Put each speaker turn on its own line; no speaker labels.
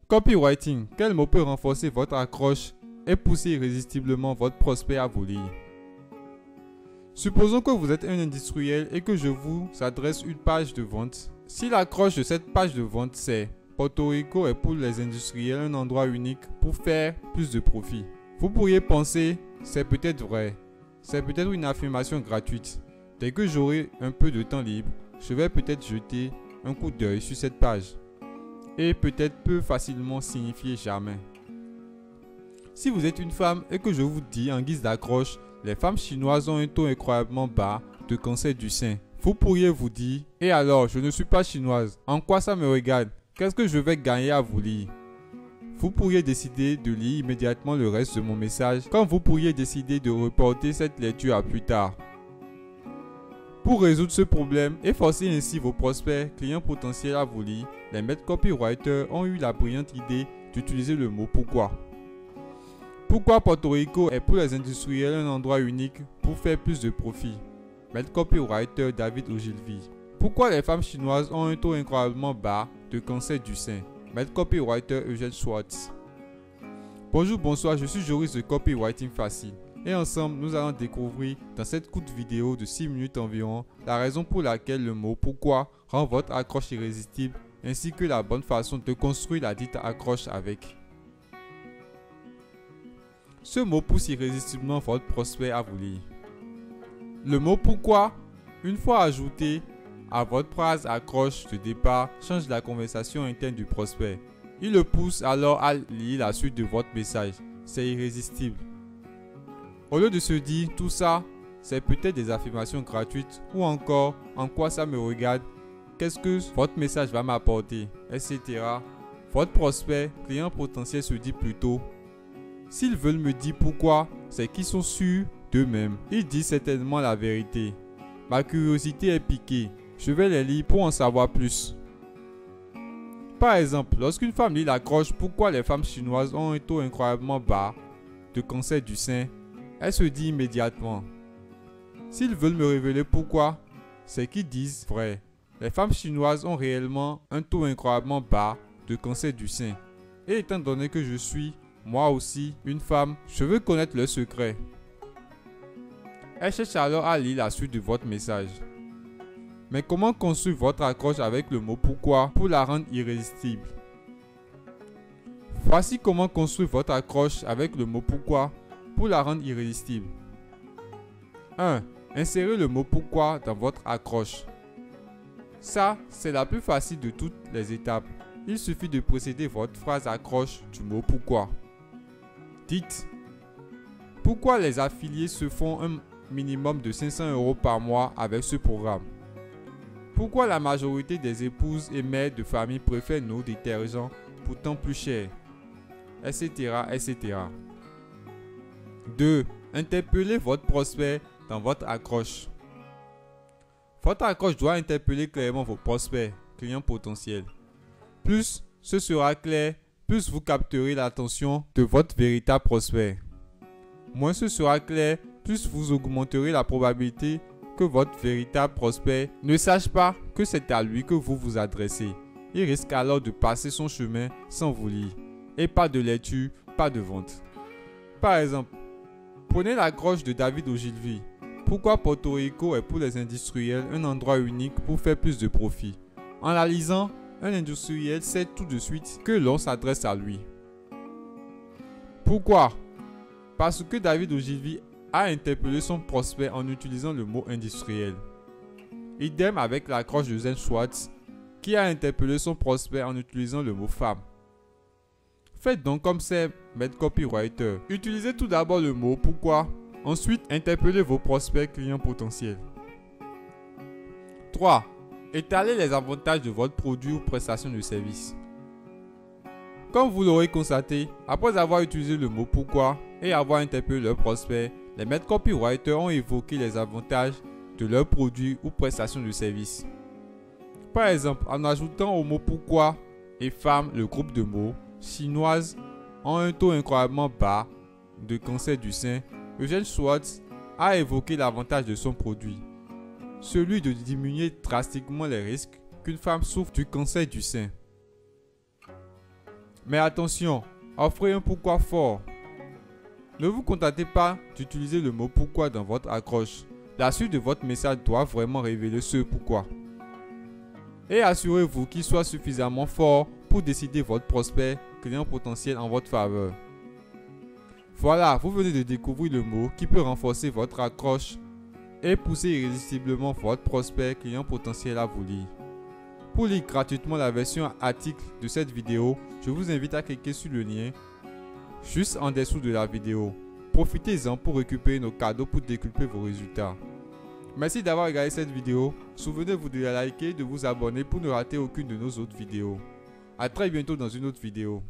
Copywriting, quel mot peut renforcer votre accroche et pousser irrésistiblement votre prospect à vous lire? Supposons que vous êtes un industriel et que je vous adresse une page de vente. Si l'accroche de cette page de vente c'est Porto Rico est pour les industriels un endroit unique pour faire plus de profit, vous pourriez penser c'est peut-être vrai, c'est peut-être une affirmation gratuite. Dès que j'aurai un peu de temps libre, je vais peut-être jeter un coup d'œil sur cette page et peut-être peut facilement signifier jamais. Si vous êtes une femme et que je vous dis en guise d'accroche, les femmes chinoises ont un taux incroyablement bas de cancer du sein, vous pourriez vous dire, et alors je ne suis pas chinoise, en quoi ça me regarde? Qu'est-ce que je vais gagner à vous lire? Vous pourriez décider de lire immédiatement le reste de mon message, comme vous pourriez décider de reporter cette lecture à plus tard. Pour résoudre ce problème et forcer ainsi vos prospects, clients potentiels à vous lire, les maîtres copywriters ont eu la brillante idée d'utiliser le mot « pourquoi ». Pourquoi Porto Rico est pour les industriels un endroit unique pour faire plus de profit? Maître copywriter David Ogilvy. Pourquoi les femmes chinoises ont un taux incroyablement bas de cancer du sein? Maître copywriter Eugène Schwartz. Bonjour, bonsoir, je suis Joris de Copywriting Facile. Et ensemble, nous allons découvrir dans cette courte vidéo de 6 minutes environ la raison pour laquelle le mot « pourquoi » rend votre accroche irrésistible ainsi que la bonne façon de construire la dite accroche avec. Ce mot pousse irrésistiblement votre prospect à vous lire. Le mot « pourquoi », une fois ajouté à votre phrase accroche de départ, change la conversation interne du prospect. Il le pousse alors à lire la suite de votre message. C'est irrésistible. Au lieu de se dire tout ça, c'est peut-être des affirmations gratuites ou encore en quoi ça me regarde, qu'est-ce que votre message va m'apporter, etc. Votre prospect, client potentiel se dit plutôt, s'ils veulent me dire pourquoi, c'est qu'ils sont sûrs d'eux-mêmes. Ils disent certainement la vérité. Ma curiosité est piquée. Je vais les lire pour en savoir plus. Par exemple, lorsqu'une femme lit l'accroche « Pourquoi les femmes chinoises ont un taux incroyablement bas de cancer du sein », elle se dit immédiatement, s'ils veulent me révéler pourquoi, c'est qu'ils disent vrai. Les femmes chinoises ont réellement un taux incroyablement bas de cancer du sein. Et étant donné que je suis, moi aussi, une femme, je veux connaître leur secret. Elle cherche alors à lire la suite de votre message. Mais comment construire votre accroche avec le mot « pourquoi » pour la rendre irrésistible? Voici comment construire votre accroche avec le mot « pourquoi » pour la rendre irrésistible. 1. Insérez le mot « pourquoi » dans votre accroche. Ça, c'est la plus facile de toutes les étapes. Il suffit de précéder votre phrase accroche du mot « pourquoi ». Dites « Pourquoi les affiliés se font un minimum de 500 € par mois avec ce programme? Pourquoi la majorité des épouses et mères de famille préfèrent nos détergents pourtant plus chers? Etc. etc. 2. Interpellez votre prospect dans votre accroche. Votre accroche doit interpeller clairement vos prospects, clients potentiels. Plus ce sera clair, plus vous capterez l'attention de votre véritable prospect. Moins ce sera clair, plus vous augmenterez la probabilité que votre véritable prospect ne sache pas que c'est à lui que vous vous adressez. Il risque alors de passer son chemin sans vous lire. Et pas de lecture, pas de vente. Par exemple, prenez l'accroche de David Ogilvy. Pourquoi Porto Rico est pour les industriels un endroit unique pour faire plus de profit? En la lisant, un industriel sait tout de suite que l'on s'adresse à lui. Pourquoi? Parce que David Ogilvy a interpellé son prospect en utilisant le mot industriel. Idem avec l'accroche de Eugène Schwartz qui a interpellé son prospect en utilisant le mot femme. Faites donc comme ces maîtres copywriters. Utilisez tout d'abord le mot pourquoi, ensuite interpellez vos prospects clients potentiels. 3. Étalez les avantages de votre produit ou prestation de service. Comme vous l'aurez constaté, après avoir utilisé le mot pourquoi et avoir interpellé leurs prospects, les maîtres copywriters ont évoqué les avantages de leurs produits ou prestations de service. Par exemple, en ajoutant au mot pourquoi et femme le groupe de mots chinoises ont un taux incroyablement bas de cancer du sein, Eugène Schwartz a évoqué l'avantage de son produit, celui de diminuer drastiquement les risques qu'une femme souffre du cancer du sein. Mais attention, offrez un pourquoi fort. Ne vous contentez pas d'utiliser le mot pourquoi dans votre accroche. La suite de votre message doit vraiment révéler ce pourquoi. Et assurez-vous qu'il soit suffisamment fort pour décider votre prospect client potentiel en votre faveur. Voilà, vous venez de découvrir le mot qui peut renforcer votre accroche et pousser irrésistiblement votre prospect client potentiel à vous lire. Pour lire gratuitement la version article de cette vidéo, je vous invite à cliquer sur le lien juste en dessous de la vidéo. Profitez-en pour récupérer nos cadeaux pour décupler vos résultats. Merci d'avoir regardé cette vidéo. Souvenez-vous de la liker et de vous abonner pour ne rater aucune de nos autres vidéos. A très bientôt dans une autre vidéo.